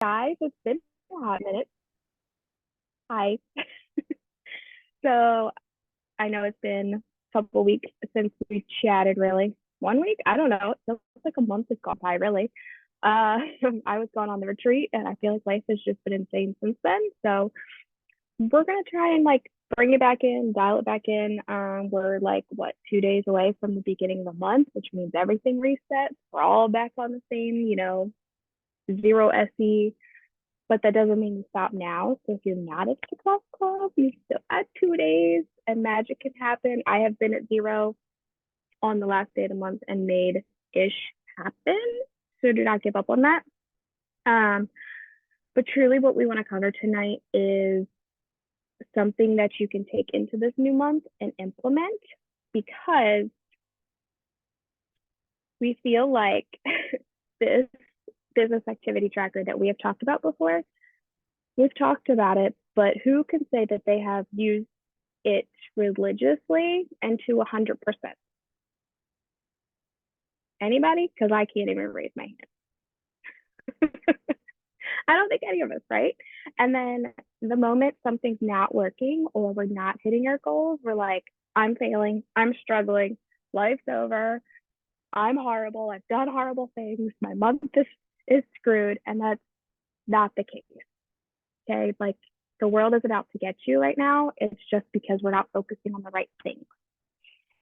Guys, it's been a hot minute. Hi. So I know it's been a couple weeks since we chatted, really. 1 week? I don't know. It feels like a month has gone by, really. Uh, I was gone on the retreat, and I feel like life has just been insane since then. So we're gonna try and like bring it back in, dial it back in. We're like what 2 days away from the beginning of the month, which means everything resets. We're all back on the same, zero SE. But that doesn't mean you stop now. So if you're not at the class club, you still add 2 days and magic can happen. I have been at zero on the last day of the month and made ish happen. So do not give up on that. Um, but truly, what we want to cover tonight is something that you can take into this new month and implement because we feel like this business activity tracker that we have talked about before, we've talked about it, but who can say that they have used it religiously and to 100%? Anybody? Because I can't even raise my hand. I don't think any of us, right? And then the moment something's not working or we're not hitting our goals, we're like, I'm failing, I'm struggling, life's over, I'm horrible, I've done horrible things, my month is screwed. And that's not the case. Okay. Like the world isn't out to get you right now. It's just because we're not focusing on the right things.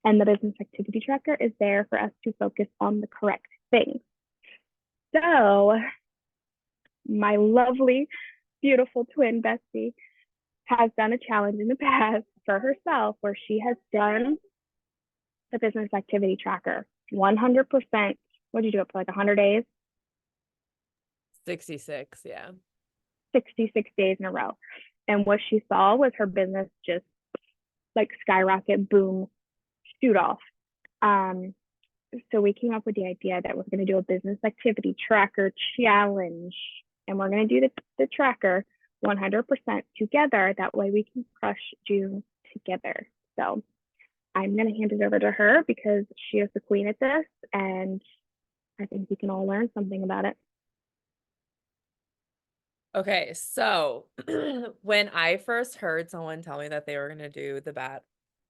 And the business activity tracker is there for us to focus on the correct things. So, my lovely, beautiful twin Bessie has done a challenge in the past for herself where she has done the business activity tracker 100%. What did you do it for like 100 days? 66, yeah. 66 days in a row. And what she saw was her business just like skyrocket, boom, shoot off. Um, so we came up with the idea that we're going to do a business activity tracker challenge, and we're going to do the tracker 100% together. That way we can crush June together. So I'm going to hand it over to her because she is the queen at this, and I think we can all learn something about it. Okay, so when I first heard someone tell me that they were going to do the bat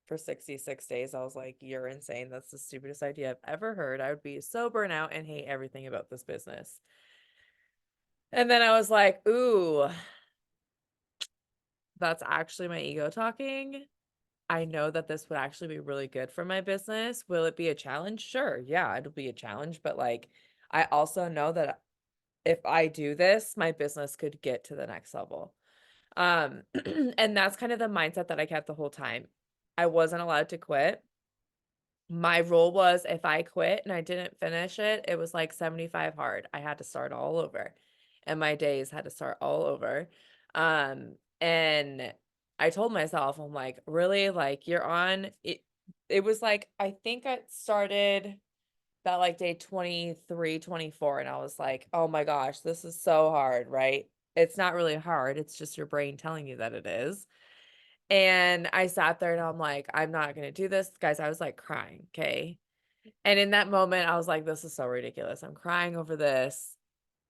for 66 days, I was like, you're insane. That's the stupidest idea I've ever heard. I would be so burnt out and hate everything about this business. And then I was like, ooh, that's actually my ego talking. I know that this would actually be really good for my business. Will it be a challenge? Sure. Yeah, it'll be a challenge. But like, I also know that if I do this, my business could get to the next level. And that's kind of the mindset that I kept the whole time. I wasn't allowed to quit. My rule was if I quit and I didn't finish it, it was like 75 hard. I had to start all over. And my days had to start all over. And I told myself, I'm like, really? Like you're on it. It was like, I think I started about like day 23, 24, and I was like, oh my gosh, this is so hard, right? It's not really hard. It's just your brain telling you that it is. And I sat there and I'm like, I'm not going to do this. Guys, I was like crying. Okay. And in that moment, I was like, this is so ridiculous. I'm crying over this.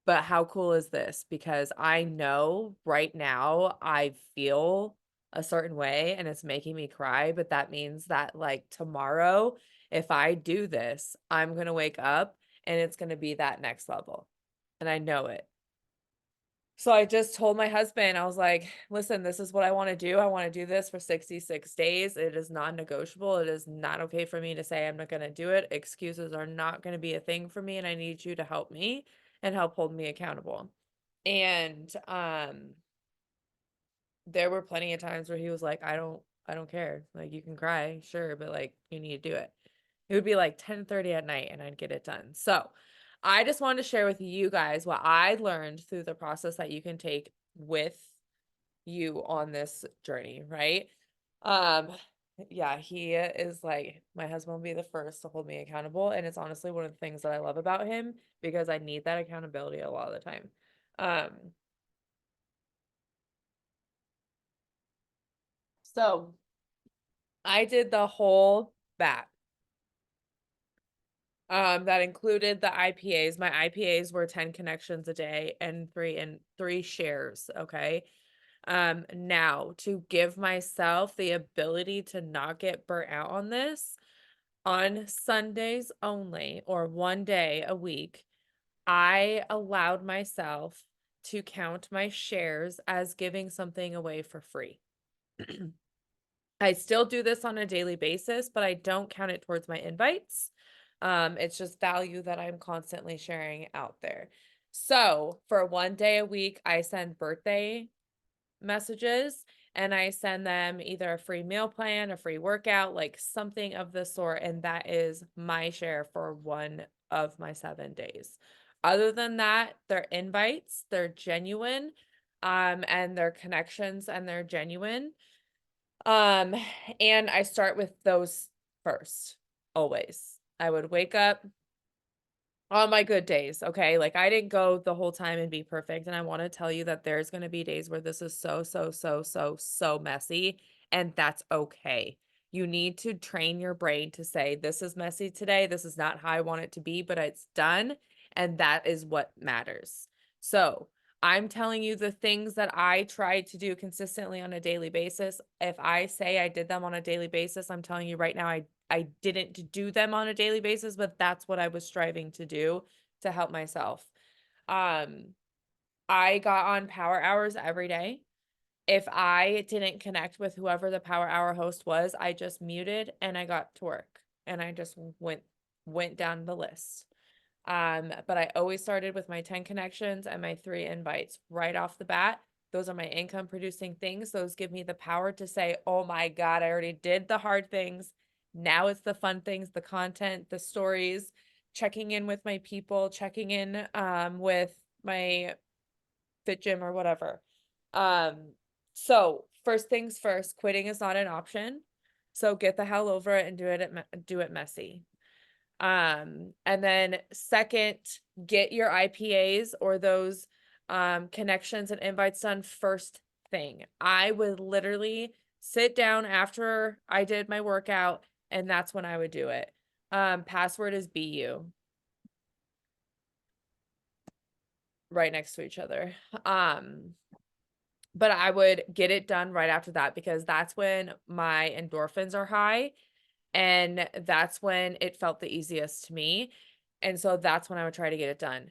But how cool is this? Because I know right now I feel a certain way and it's making me cry. But that means that, like, tomorrow, if I do this, I'm going to wake up and it's going to be that next level. And I know it. So I just told my husband, I was like, listen, this is what I want to do. I want to do this for 66 days. It is non-negotiable. It is not okay for me to say I'm not going to do it. Excuses are not going to be a thing for me, and I need you to help me and help hold me accountable. And there were plenty of times where he was like, I don't care. Like you can cry, sure, but like you need to do it. It would be like 10:30 at night and I'd get it done. So I just wanted to share with you guys what I learned through the process that you can take with you on this journey, right? Um, yeah, he is like, my husband will be the first to hold me accountable. And it's honestly one of the things that I love about him because I need that accountability a lot of the time. Um, so I did the whole bat. That included the IPAs. My IPAs were 10 connections a day and 3 shares, okay? Now to give myself the ability to not get burnt out on this, on Sundays only, or 1 day a week, I allowed myself to count my shares as giving something away for free. I still do this on a daily basis, but I don't count it towards my invites. It's just value that I'm constantly sharing out there. So for 1 day a week, I send birthday messages and I send them either a free meal plan, a free workout, like something of the sort. And that is my share for one of my 7 days. Other than that, they're invites, they're genuine, and they're connections and they're genuine. Um, and I start with those first, always. I would wake up on my good days, okay? Like, I didn't go the whole time and be perfect, and I wanna tell you that there's gonna be days where this is so, so, so, so, so messy, and that's okay. You need to train your brain to say, "This is messy today, this is not how I want it to be, but it's done, and that is what matters." So, I'm telling you the things that I try to do consistently on a daily basis. If I say I did them on a daily basis, I'm telling you right now, I didn't do them on a daily basis, but that's what I was striving to do to help myself. Um, I got on power hours every day. If I didn't connect with whoever the power hour host was, I just muted and I got to work and I just went down the list. But I always started with my 10 connections and my 3 invites right off the bat. Those are my income producing things. Those give me the power to say, oh my God, I already did the hard things. Now it's the fun things, the content, the stories, checking in with my people, checking in with my fit gym or whatever. So first things first, quitting is not an option. So get the hell over it and do it messy. And then second, get your IPAs or those connections and invites done first thing. I would literally sit down after I did my workout and that's when I would do it. Password is BU right next to each other. But I would get it done right after that because that's when my endorphins are high and that's when it felt the easiest to me. And so that's when I would try to get it done.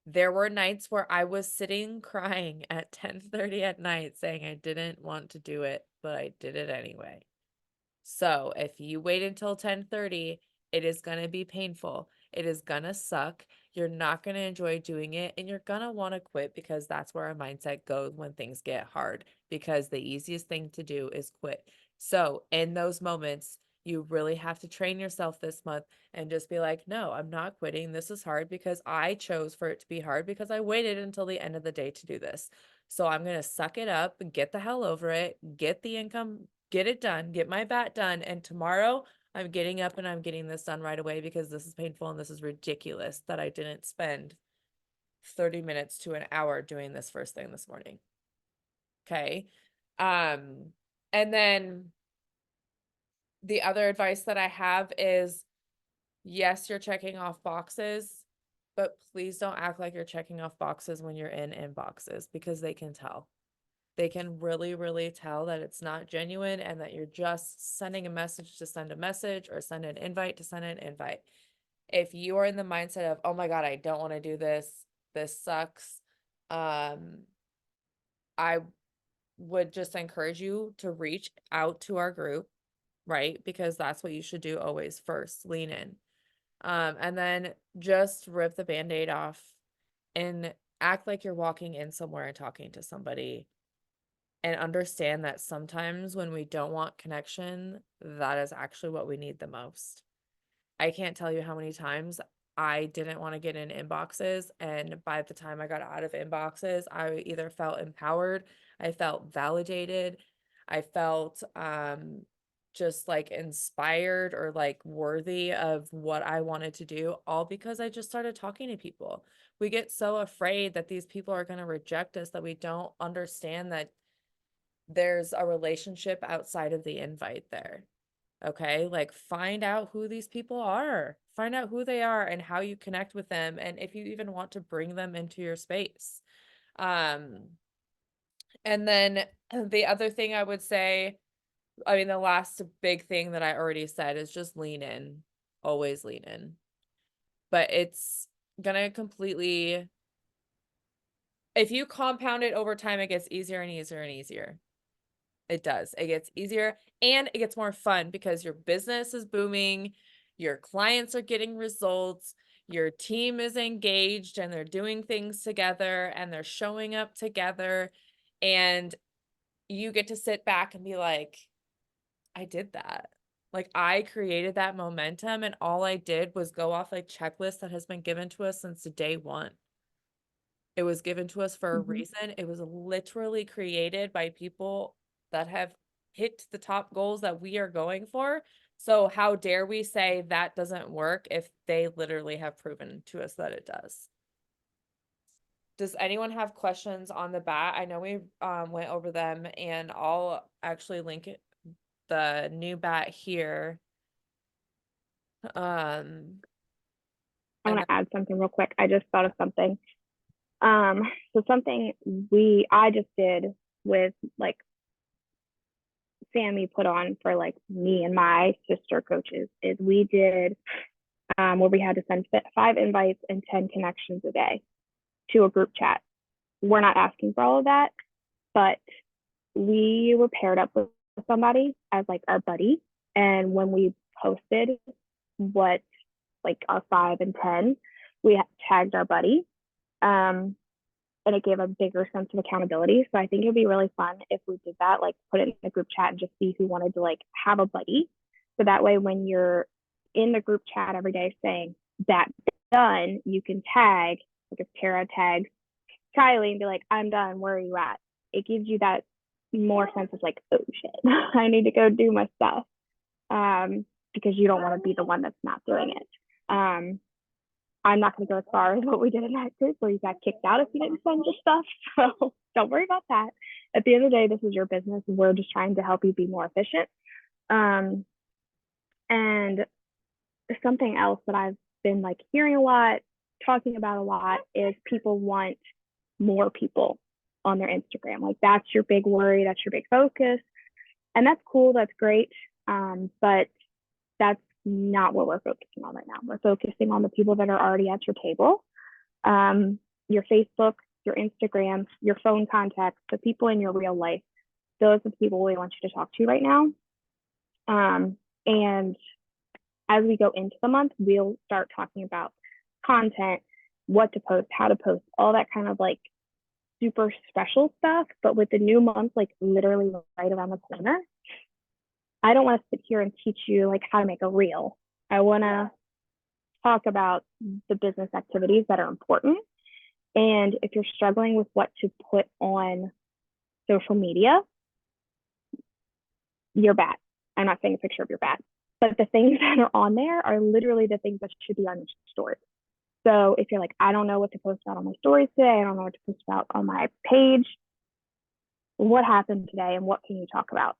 There were nights where I was sitting crying at 10:30 at night saying I didn't want to do it, but I did it anyway. So if you wait until 10:30, it is going to be painful. It is going to suck. You're not going to enjoy doing it and you're going to want to quit because that's where our mindset goes when things get hard because the easiest thing to do is quit. So in those moments, you really have to train yourself this month and just be like, no, I'm not quitting. This is hard because I chose for it to be hard because I waited until the end of the day to do this. So I'm going to suck it up and get the hell over it, get the income, get it done, get my bat done. And tomorrow I'm getting up and I'm getting this done right away because this is painful and this is ridiculous that I didn't spend 30 minutes to an hour doing this first thing this morning. Okay. And then the other advice that I have is yes, you're checking off boxes, but please don't act like you're checking off boxes when you're in inboxes because they can tell. They can really, really tell that it's not genuine and that you're just sending a message to send a message or send an invite to send an invite. If you are in the mindset of, oh my God, I don't want to do this, this sucks, I would just encourage you to reach out to our group, right? Because that's what you should do always first, lean in. And then just rip the band-aid off and act like you're walking in somewhere and talking to somebody and understand that sometimes when we don't want connection, that is actually what we need the most. I can't tell you how many times I didn't want to get in inboxes, and by the time I got out of inboxes, I either felt empowered, I felt validated, I felt just like inspired or like worthy of what I wanted to do, all because I just started talking to people. We get so afraid that these people are going to reject us that we don't understand that there's a relationship outside of the invite there. Okay, like find out who these people are, find out who they are and how you connect with them, and if you even want to bring them into your space. Um, and then the other thing I would say, I mean, the last big thing that I already said is just lean in, always lean in. But it's gonna completely, if you compound it over time, it gets easier and easier and easier. It does. It gets easier and it gets more fun because your business is booming, your clients are getting results, your team is engaged and they're doing things together and they're showing up together. And you get to sit back and be like, I did that. Like I created that momentum and all I did was go off a checklist that has been given to us since day one. It was given to us for a Mm-hmm. reason. It was literally created by people that have hit the top goals that we are going for. So how dare we say that doesn't work if they literally have proven to us that it does? Does anyone have questions on the bat? I know we went over them and I'll actually link the new bat here. Um I and want then, to add something real quick. I just thought of something. So something I just did with like Sammy put on for like me and my sister coaches is we did where we had to send 5 invites and 10 connections a day to a group chat. We're not asking for all of that, but we were paired up with somebody as like our buddy. And when we posted what like our 5 and 10, we tagged our buddy. Um, and it gave a bigger sense of accountability. So I think it'd be really fun if we did that, like put it in a group chat and just see who wanted to like have a buddy. So that way, when you're in the group chat every day saying that done, you can tag, like if Tara tags Kylie and be like, I'm done, where are you at? It gives you that more sense of like, oh shit, I need to go do my stuff. Because you don't want to be the one that's not doing it. I'm not going to go as far as what we did in that group where you got kicked out if you didn't send your stuff. So don't worry about that. At the end of the day, this is your business. We're just trying to help you be more efficient. Um, and something else that I've been like hearing a lot, talking about a lot, is people want more people on their Instagram. Like that's your big worry, that's your big focus. And that's cool, that's great. But that's not what we're focusing on right now. We're focusing on the people that are already at your table, your Facebook, your Instagram, your phone contacts, the people in your real life. Those are the people we want you to talk to right now. And as we go into the month, we'll start talking about content, what to post, how to post, all that kind of like super special stuff. But with the new month, like literally right around the corner, I don't want to sit here and teach you like how to make a reel. I want to talk about the business activities that are important. And if you're struggling with what to put on social media, you're bad. I'm not saying a picture of your bad, but the things that are on there are literally the things that should be on your stories. So if you're like, I don't know what to post about on my stories today, I don't know what to post about on my page, what happened today and what can you talk about?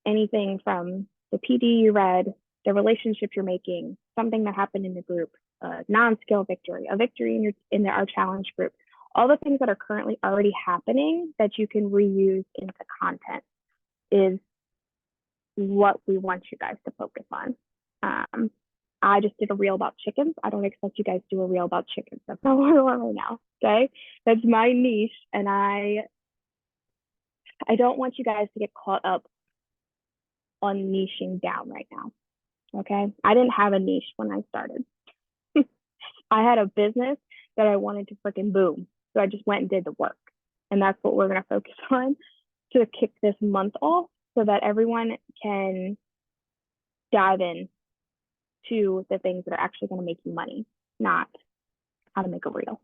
Anything from the PD you read, the relationship you're making, something that happened in the group, a non-skill victory, a victory in our challenge group, all the things that are currently already happening that you can reuse into content is what we want you guys to focus on. I just did a reel about chickens. I don't expect you guys to do a reel about chickens. That's not what we're on right now. Okay. That's my niche. And I don't want you guys to get caught up on niching down right now. Okay. I didn't have a niche when I started. I had a business that I wanted to freaking boom. So I just went and did the work. And that's what we're going to focus on to kick this month off so that everyone can dive in to the things that are actually going to make you money, not how to make a reel.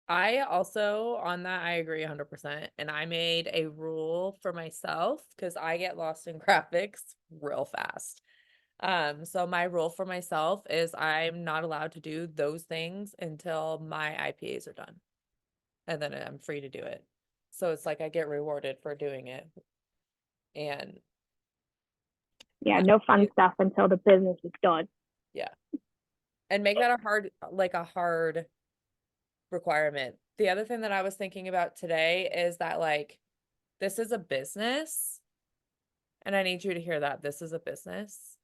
I also, on that, I agree 100%. And I made a rule for myself because I get lost in graphics real fast. So my rule for myself is I'm not allowed to do those things until my IPAs are done. And then I'm free to do it. So it's like I get rewarded for doing it. And Yeah, no fun stuff until the business is done. yeah. And make that a hard requirement. The other thing that I was thinking about today is that like this is a business, and I need you to hear that this is a business.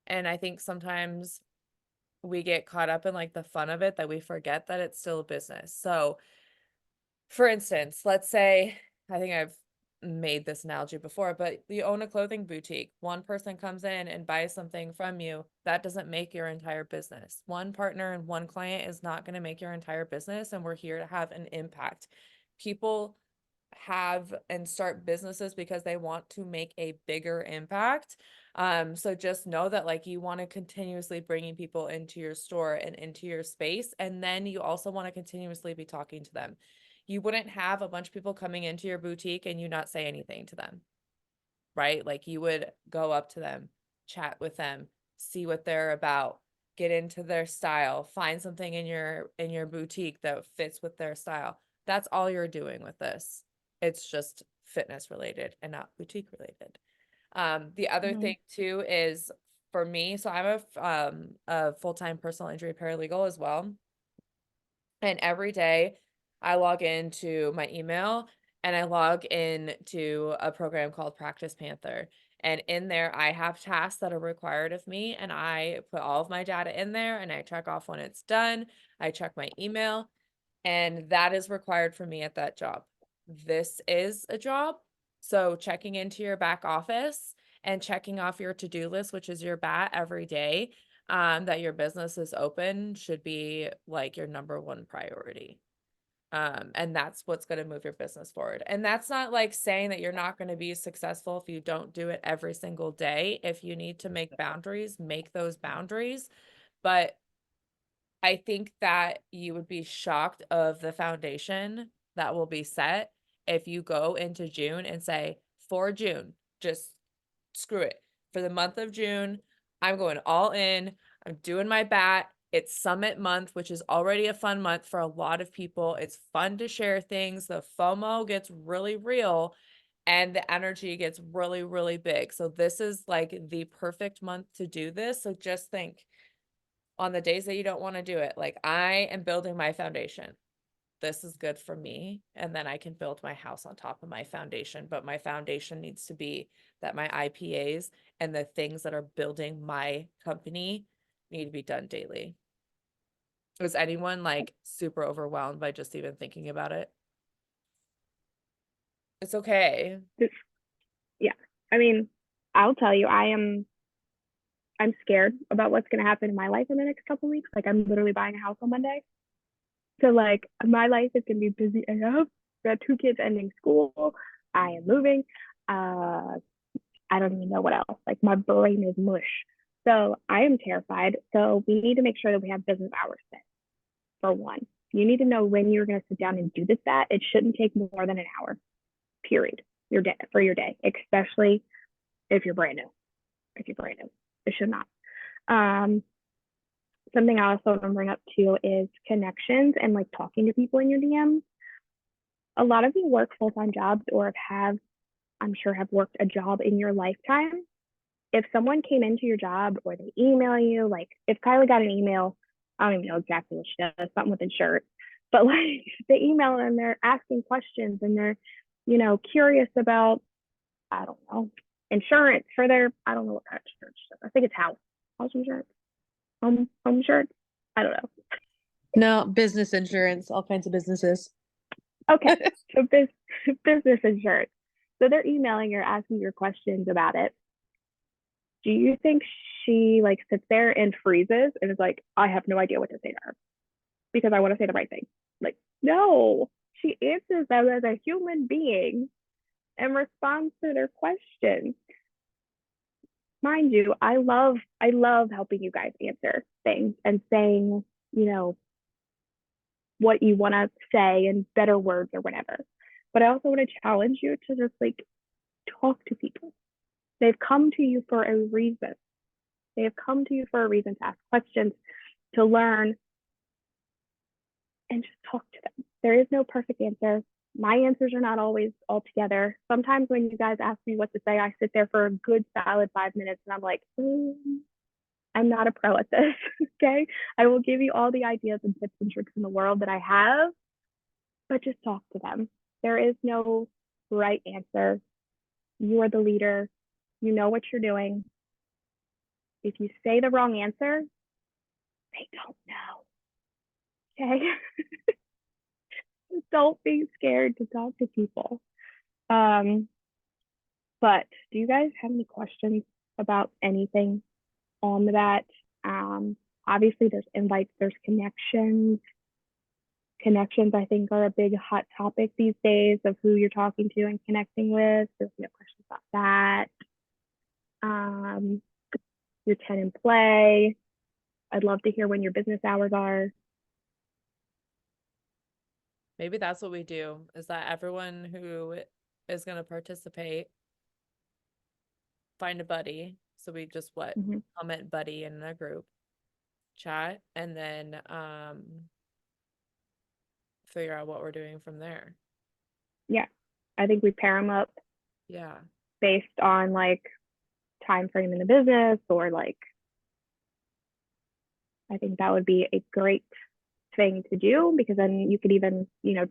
And I think sometimes we get caught up in like the fun of it that we forget that it's still a business. So, for instance, let's say, I think I've made this analogy before, but you own a clothing boutique. One person comes in and buys something from you. That doesn't make your entire business. One partner and one client is not going to make your entire business, and we're here to have an impact. People have and start businesses because they want to make a bigger impact. So just know that like you want to continuously bringing people into your store and into your space, and then you also want to continuously be talking to them. You wouldn't have a bunch of people coming into your boutique and you not say anything to them, right? Like you would go up to them, chat with them, see what they're about, get into their style, find something in your boutique that fits with their style. That's all you're doing with this. It's just fitness related and not boutique related. The other Mm-hmm. thing too is for me, so I'm a full-time personal injury paralegal as well. And every day I log into my email and I log into a program called Practice Panther. And in there, I have tasks that are required of me, and I put all of my data in there and I check off when it's done. I check my email, and that is required for me at that job. This is a job. So checking into your back office and checking off your to-do list, which is your BAT every day, that your business is open should be like your number one priority. And that's what's going to move your business forward. And that's not like saying that you're not going to be successful if you don't do it every single day. If you need to make boundaries, make those boundaries. But I think that you would be shocked of the foundation that will be set if you go into June and say, for June, just screw it. For the month of June, I'm going all in. I'm doing my BAT. It's summit month, which is already a fun month for a lot of people. It's fun to share things. The FOMO gets really real and the energy gets really, really big. So this is like the perfect month to do this. So just think, on the days that you don't want to do it, like I am building my foundation. This is good for me. And then I can build my house on top of my foundation. But my foundation needs to be that my IPAs and the things that are building my company need to be done daily. Was anyone like super overwhelmed by just even thinking about it? It's okay. Yeah. I mean, I'll tell you, I'm scared about what's going to happen in my life in the next couple of weeks. Like I'm literally buying a house on Monday. So like my life is going to be busy enough. I got two kids ending school. I am moving. I don't even know what else. Like my brain is mush. So I am terrified. So we need to make sure that we have business hours set for one. You need to know when you're going to sit down and do this. That it shouldn't take more than an hour, period, your day for your day, especially if you're brand new. If you're brand new, it should not. Um, Something I also want to bring up too is connections and like talking to people in your DMs. A lot of you work full-time jobs or have, I'm sure, have worked a job in your lifetime. If someone came into your job or they email you, like if Kylie got an email, I don't even know exactly what she does, something with insurance, but like they email and they're asking questions and they're, curious about, I don't know, insurance for their, I don't know what kind of insurance. I think it's house insurance, home insurance. I don't know. No, business insurance, all kinds of businesses. Okay, so business insurance. So they're emailing or asking your questions about it. Do you think she like sits there and freezes and is like, I have no idea what to say to her because I want to say the right thing? Like, no, she answers them as a human being and responds to their questions. Mind you, I love helping you guys answer things and saying, what you want to say in better words or whatever. But I also want to challenge you to just like talk to people. They've come to you for a reason. They have come to you for a reason to ask questions, to learn, and just talk to them. There is no perfect answer. my answers are not always all together. Sometimes when you guys ask me what to say, I sit there for a good solid 5 minutes and I'm like, I'm not a pro at this. Okay. I will give you all the ideas and tips and tricks in the world that I have, but just talk to them. There is no right answer. You are the leader. You know what you're doing. If you say the wrong answer, they don't know. Okay. Don't be scared to talk to people. Um, but do you guys have any questions about anything on the bat? Obviously, there's invites, there's connections. Connections, I think, are a big hot topic these days of who you're talking to and connecting with. There's no questions about that. Your 10 in play. I'd love to hear when your business hours are. Maybe that's what we do, is that everyone who is going to participate find a buddy. So we just comment buddy in a group chat and then figure out what we're doing from there. Yeah. I think we pair them up. Yeah. Based on like time frame in the business or like I think that would be a great thing to do because then you could even,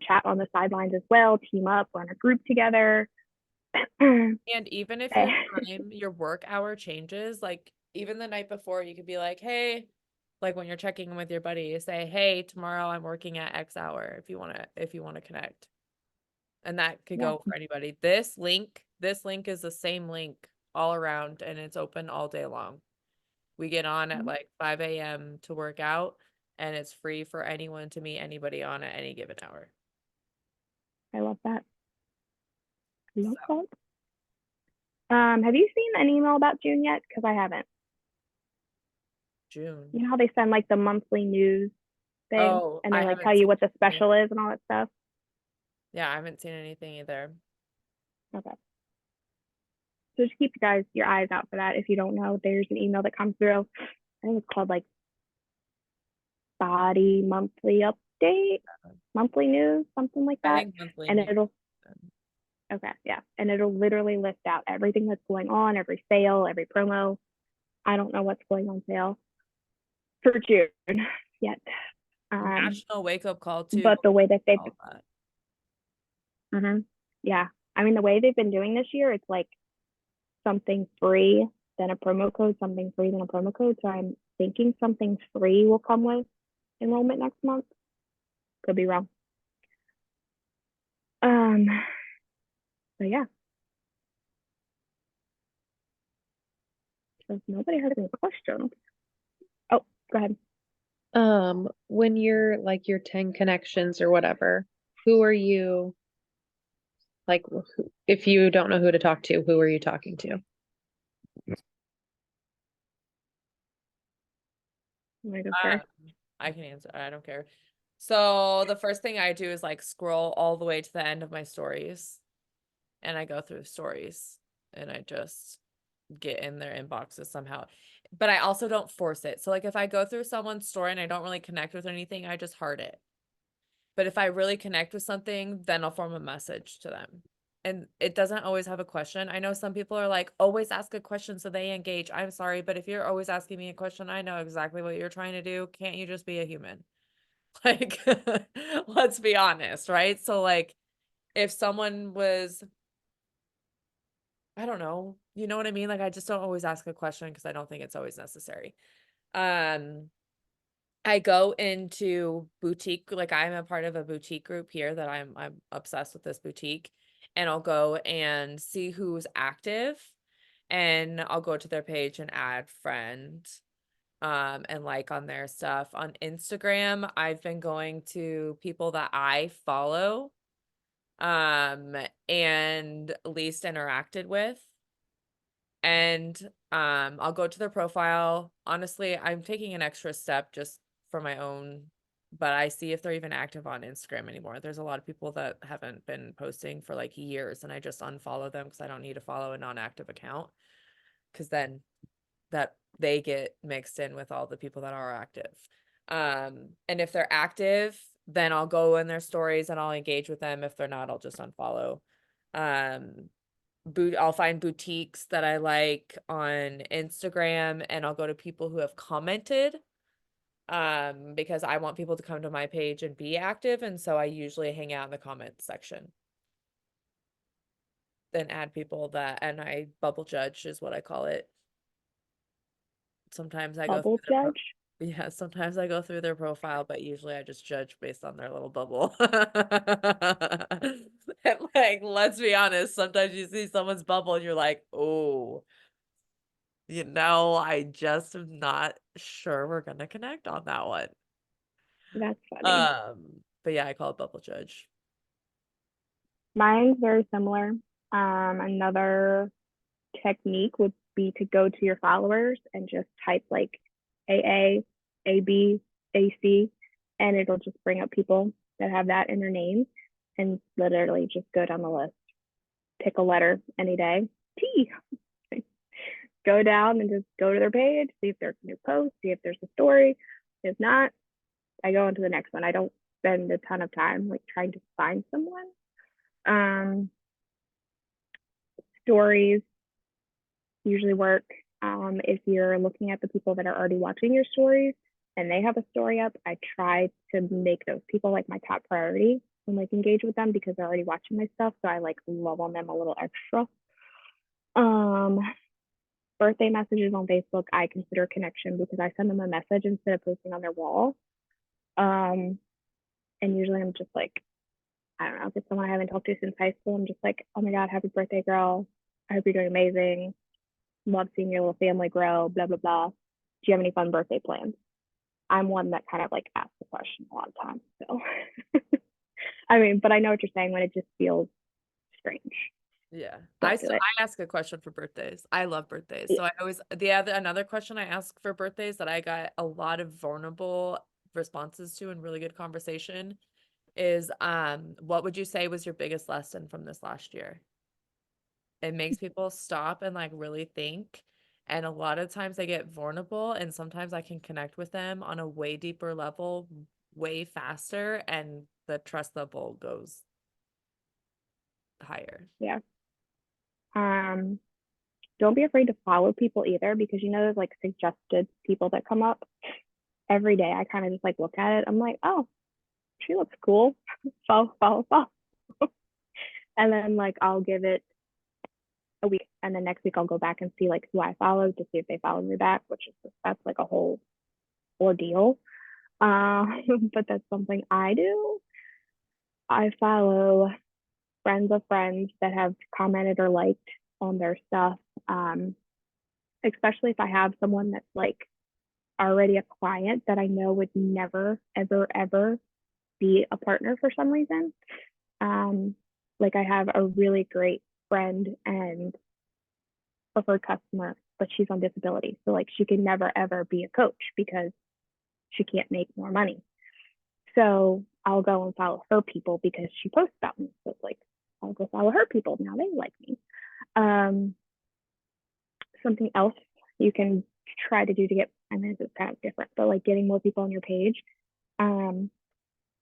chat on the sidelines as well, team up, run a group together. And even if your work hour changes, like even the night before, you could be like, hey, like when you're checking in with your buddy, you say, hey, tomorrow I'm working at X hour if you want to connect. And that could go for anybody. This link is the same link all around and it's open all day long. We get on at like 5 a.m. to work out and it's free for anyone to meet anybody on at any given hour. I love that. Have you seen an email about June yet? Because I haven't. June. You know how they send like the monthly news thing and they like tell you what the special is and all that stuff? Yeah, I haven't seen anything either. Okay. So just keep your eyes out for that. If you don't know, there's an email that comes through. I think it's called like Body Monthly Update, Monthly News, something like that. I think monthly and news. And it'll literally list out everything that's going on, every sale, every promo. I don't know what's going on sale for June yet. National wake up call too. But the way that they've yeah, I mean the way they've been doing this year, it's like something free, then a promo code, something free, then a promo code. So I'm thinking something free will come with enrollment next month. Could be wrong. But yeah. So if nobody has any questions. Oh, go ahead. When you're like your 10 connections or whatever, who are you like if you don't know who to talk to, who are you talking to? I can answer. I don't care. So the first thing I do is like scroll all the way to the end of my stories and I go through stories and I just get in their inboxes somehow. But I also don't force it. So like if I go through someone's story and I don't really connect with anything, I just heart it. But if I really connect with something, then I'll form a message to them. And it doesn't always have a question. I know some people are like, always ask a question so they engage. I'm sorry, but if you're always asking me a question, I know exactly what you're trying to do. Can't you just be a human? Like, let's be honest, right? So like, if someone was, I don't know, you know what I mean? Like, I just don't always ask a question because I don't think it's always necessary. I go into boutique, like I'm a part of a boutique group here that I'm obsessed with this boutique, and I'll go and see who's active and I'll go to their page and add friend and like on their stuff. On Instagram, I've been going to people that I follow and least interacted with. And I'll go to their profile. Honestly, I'm taking an extra step just for my own, but I see if they're even active on Instagram anymore. There's a lot of people that haven't been posting for like years and I just unfollow them because I don't need to follow a non-active account because then that they get mixed in with all the people that are active. And if they're active then I'll go in their stories and I'll engage with them. If they're not, I'll just unfollow. I'll find boutiques that I like on Instagram, and I'll go to people who have commented, because I want people to come to my page and be active, and so I usually hang out in the comments section. Then add people that, and I bubble judge is what I call it. Sometimes I go through Bubble judge. yeah, sometimes I go through their profile, but usually I just judge based on their little bubble. And like, let's be honest, sometimes you see someone's bubble and you're like, oh, I just am not sure we're gonna connect on that one. That's funny. But yeah, I call it bubble judge. Mine's very similar. Another technique would be to go to your followers and just type like AA, AB, AC, and it'll just bring up people that have that in their name and literally just go down the list. Pick a letter any day. T. Go down and just go to their page, see if there's a new post, see if there's a story. If not, I go into the next one. I don't spend a ton of time like trying to find someone. Stories usually work. If you're looking at the people that are already watching your stories and they have a story up, I try to make those people like my top priority and like engage with them because they're already watching my stuff. So I like love on them a little extra. Birthday messages on Facebook, I consider a connection because I send them a message instead of posting on their wall. And usually I'm just like, I don't know, if it's someone I haven't talked to since high school, I'm just like, oh my God, happy birthday, girl. I hope you're doing amazing. Love seeing your little family grow, blah, blah, blah. Do you have any fun birthday plans? I'm one that kind of like asks the question a lot of times. So, I mean, but I know what you're saying when it just feels strange. Yeah. So I do so it. I ask a question for birthdays. I love birthdays. Yeah. So I always another question I ask for birthdays that I got a lot of vulnerable responses to and really good conversation is what would you say was your biggest lesson from this last year? It makes people stop and like really think. And a lot of times they get vulnerable, and sometimes I can connect with them on a way deeper level, way faster, and the trust level goes higher. Yeah. Don't be afraid to follow people either because there's like suggested people that come up every day. I kind of just like look at it. I'm like, oh, she looks cool. Follow, follow, follow. And then like I'll give it a week and then next week I'll go back and see like who I followed to see if they followed me back, which is that's like a whole ordeal. Uh, but that's something I do. I follow friends of friends that have commented or liked on their stuff. Um, Especially if I have someone that's like already a client that I know would never, ever, ever be a partner for some reason. Like I have a really great friend and preferred customer, but she's on disability. So like she can never, ever be a coach because she can't make more money. So I'll go and follow her people because she posts about me. So it's like, I'll go follow her people. Now they like me. Something else you can try to do to get, I mean, it's kind of different, but like getting more people on your page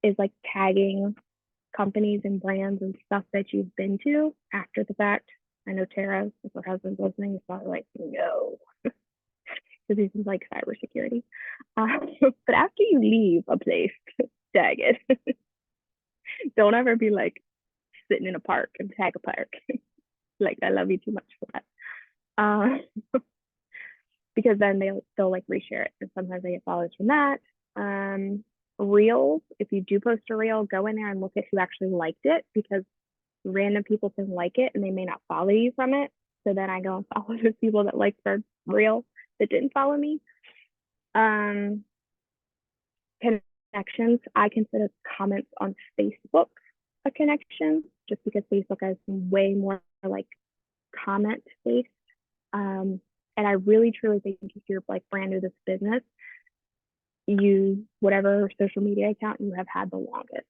is like tagging companies and brands and stuff that you've been to after the fact. I know Tara, if her husband's listening, is probably like, no, because he's in like cybersecurity. But after you leave a place, tag it. Don't ever be like sitting in a park and tag a park. Like, I love you too much for that. Because then they'll like reshare it, and sometimes I get followers from that. Reels, if you do post a reel, go in there and look at who actually liked it because random people can like it and they may not follow you from it. So then I go and follow the people that liked their reel that didn't follow me. Connections, I consider comments on Facebook a connection just because Facebook has way more like comment based. And I really truly think if you're like brand new to this business, use whatever social media account you have had the longest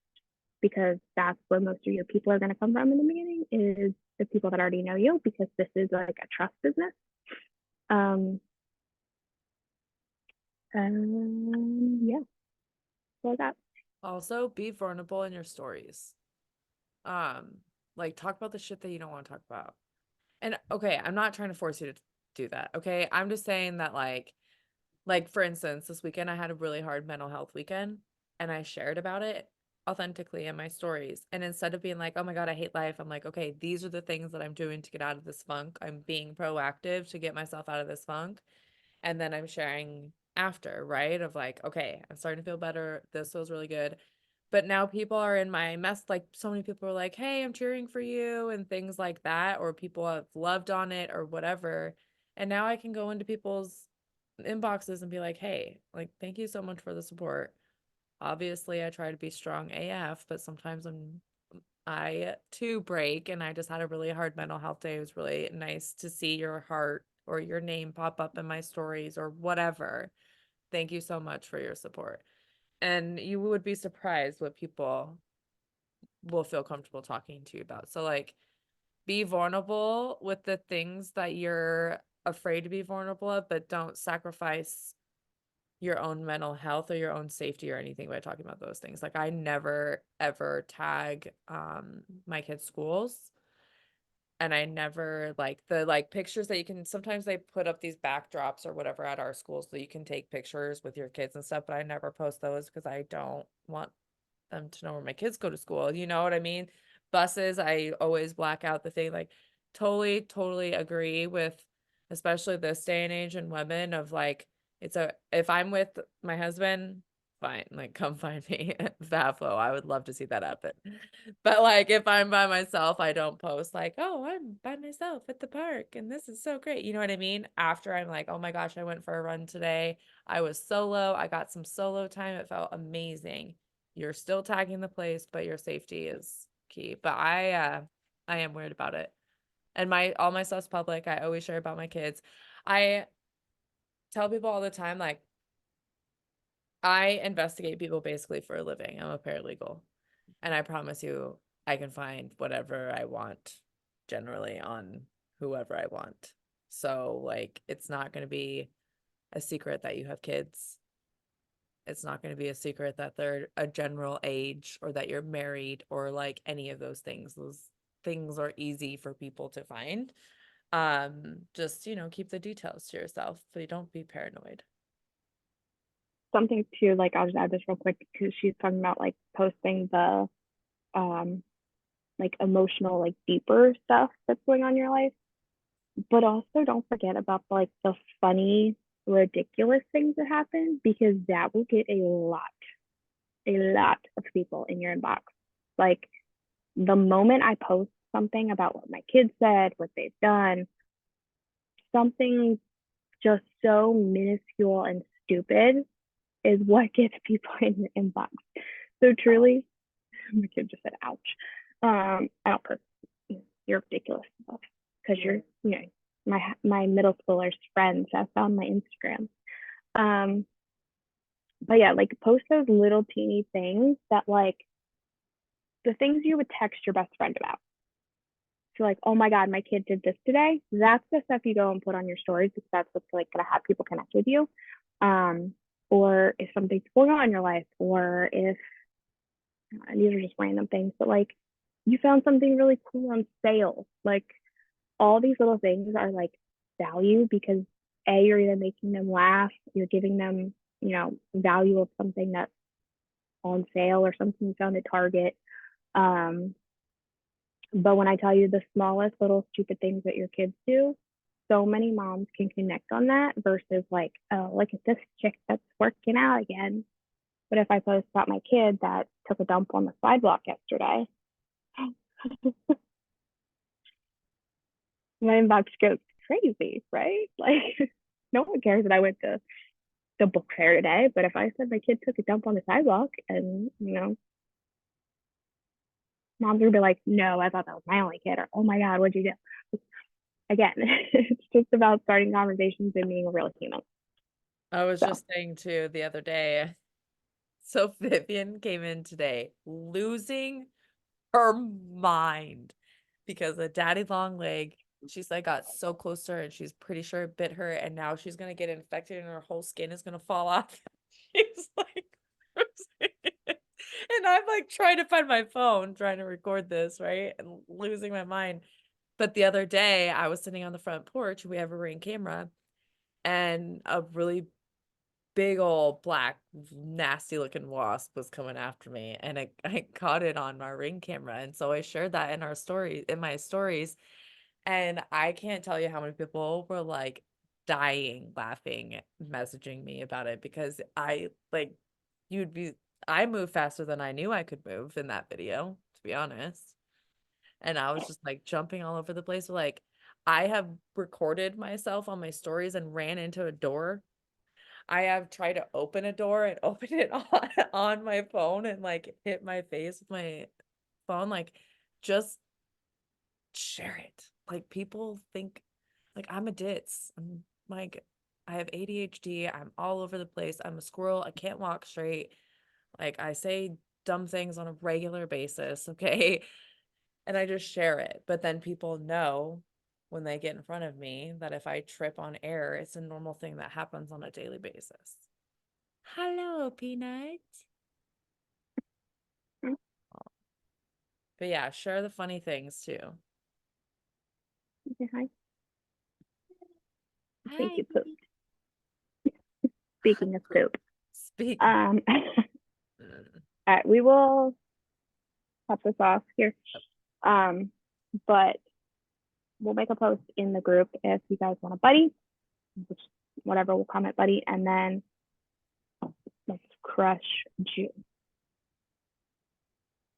because that's where most of your people are going to come from in the beginning is the people that already know you because this is like a trust business. Yeah, so that. Also, be vulnerable in your stories. Like talk about the shit that you don't want to talk about. And okay, I'm not trying to force you to do that. Okay. I'm just saying that like for instance, this weekend I had a really hard mental health weekend and I shared about it authentically in my stories. And instead of being like, oh my God, I hate life, I'm like, okay, these are the things that I'm doing to get out of this funk. I'm being proactive to get myself out of this funk. And then I'm sharing after, right? Of like, okay, I'm starting to feel better. This feels really good. But now people are in my mess. Like, so many people are like, hey, I'm cheering for you, and things like that. Or people have loved on it or whatever. And now I can go into people's inboxes and be like, hey, like, thank you so much for the support. Obviously, I try to be strong AF, but sometimes I too break, and I just had a really hard mental health day. It was really nice to see your heart or your name pop up in my stories or whatever. Thank you so much for your support. And you would be surprised what people will feel comfortable talking to you about. So like be vulnerable with the things that you're afraid to be vulnerable of, but don't sacrifice your own mental health or your own safety or anything by talking about those things. Like I never ever tag my kids' schools, and I never like the like pictures that you can sometimes they put up these backdrops or whatever at our schools so you can take pictures with your kids and stuff, but I never post those because I don't want them to know where my kids go to school. You know what I mean? Buses, I always black out the thing. Like, totally agree with, especially this day and age and women of like, if I'm with my husband, fine, like come find me at Vaflo. I would love to see that happen. But like, if I'm by myself, I don't post like, oh, I'm by myself at the park and this is so great. You know what I mean? After I'm like, oh my gosh, I went for a run today. I was solo. I got some solo time. It felt amazing. You're still tagging the place, but your safety is key. But I am worried about it. And all my stuff's public. I always share about my kids. I tell people all the time, like, I investigate people basically for a living. I'm a paralegal. And I promise you, I can find whatever I want generally on whoever I want. So, like, it's not going to be a secret that you have kids. It's not going to be a secret that they're a general age or that you're married or like any of those things. Those things are easy for people to find. Just, keep the details to yourself, but don't be paranoid. Something too, like I'll just add this real quick because she's talking about like posting the um like emotional, like deeper stuff that's going on in your life. But also don't forget about like the funny, ridiculous things that happen because that will get a lot of people in your inbox. Like the moment I post something about what my kids said, what they've done, something just so minuscule and stupid is what gets people in your inbox. So truly, my kid just said, ouch. I don't post, you're ridiculous stuff because my middle schooler's friends have found my Instagram. Um, but yeah, like post those little teeny things that like the things you would text your best friend about. So like, oh my God, my kid did this today. That's the stuff you go and put on your stories because that's what's like gonna have people connect with you. Um, or if something's going on in your life, or if these are just random things, but like you found something really cool on sale. Like all these little things are like value because you're either making them laugh, you're giving them, value of something that's on sale or something you found at Target. Um, but when I tell you the smallest little stupid things that your kids do, so many moms can connect on that versus like, oh, look at this chick that's working out again. But if I post about my kid that took a dump on the sidewalk yesterday, my inbox goes crazy, right? Like, no one cares that I went to the book fair today. But if I said my kid took a dump on the sidewalk and, moms would be like, no, I thought that was my only kid, or oh my God, what'd you do? Again, it's just about starting conversations and being a real human. I was So, just saying too the other day. So Vivian came in today losing her mind because a daddy long leg, she's like got so close to her and she's pretty sure it bit her, and now she's gonna get infected and her whole skin is gonna fall off. She's like And I'm like trying to find my phone, trying to record this, right? And losing my mind. But the other day, I was sitting on the front porch. We have a Ring camera, and a really big old black, nasty looking wasp was coming after me. And I caught it on my Ring camera. And so I shared that in my stories. And I can't tell you how many people were like dying laughing, messaging me about it because you'd be, I moved faster than I knew I could move in that video, to be honest. And I was just like jumping all over the place. Like, I have recorded myself on my stories and ran into a door. I have tried to open a door and open it on my phone and like hit my face with my phone. Like, just share it. Like, people think like I'm a ditz. I'm like, I have ADHD. I'm all over the place. I'm a squirrel. I can't walk straight. Like, I say dumb things on a regular basis, okay? And I just share it. But then people know when they get in front of me that if I trip on air, it's a normal thing that happens on a daily basis. Hello, Peanut. But yeah, share the funny things too. Okay, hi. I think Hi. you pooped. Speaking of poop. Speaking. All right, we will cut this off here. But we'll make a post in the group if you guys want a buddy, which whatever, we'll comment buddy, and then let's crush June.